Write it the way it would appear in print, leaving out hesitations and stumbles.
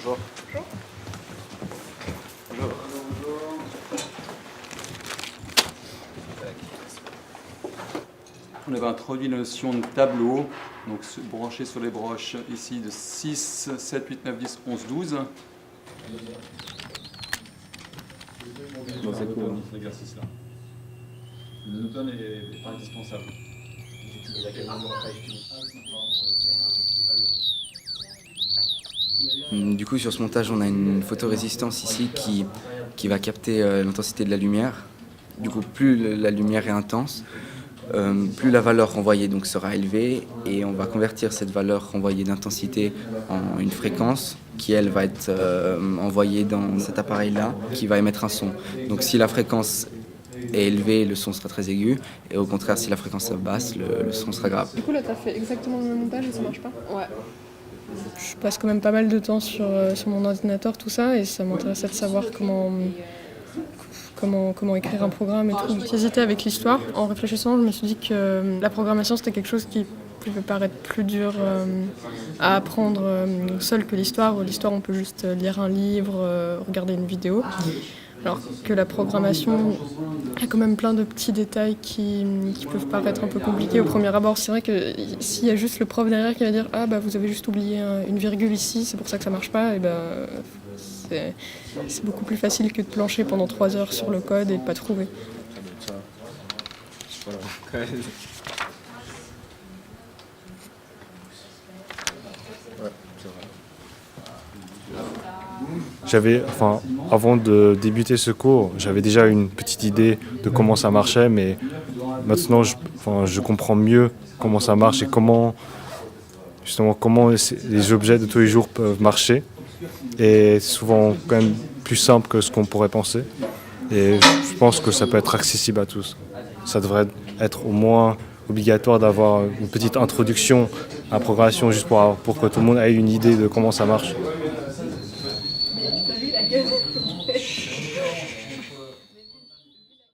Bonjour. Bonjour. On avait introduit la notion de tableau, donc branché sur les broches ici de 6, 7, 8, 9, 10, 11, 12. Dans cet exercice-là. Le monotone n'est pas indispensable. Du coup, sur ce montage, on a une photorésistance ici qui va capter l'intensité de la lumière. Du coup, plus la lumière est intense, plus la valeur renvoyée donc sera élevée, et on va convertir cette valeur renvoyée d'intensité en une fréquence qui, elle, va être envoyée dans cet appareil-là, qui va émettre un son. Donc si la fréquence est élevée, le son sera très aigu, et au contraire, si la fréquence est basse, le son sera grave. Du coup, là, t'as fait exactement le même montage et ça marche pas? Ouais. Je passe quand même pas mal de temps sur mon ordinateur, tout ça, et ça m'intéressait de savoir comment écrire un programme et tout. J'hésitais avec l'histoire. En réfléchissant, je me suis dit que la programmation, c'était quelque chose qui pouvait paraître plus dur à apprendre seul que l'histoire. L'histoire, on peut juste lire un livre, regarder une vidéo. Alors que la programmation, il y a quand même plein de petits détails qui peuvent paraître un peu compliqués au premier abord. C'est vrai que s'il y a juste le prof derrière qui va dire « Ah, bah vous avez juste oublié une virgule ici, c'est pour ça que ça marche pas », et c'est beaucoup plus facile que de plancher pendant 3 heures sur le code et de pas trouver. Avant de débuter ce cours, j'avais déjà une petite idée de comment ça marchait, mais maintenant, je comprends mieux comment ça marche et comment les objets de tous les jours peuvent marcher. Et c'est souvent quand même plus simple que ce qu'on pourrait penser. Et je pense que ça peut être accessible à tous. Ça devrait être au moins obligatoire d'avoir une petite introduction à la programmation juste pour que tout le monde ait une idée de comment ça marche.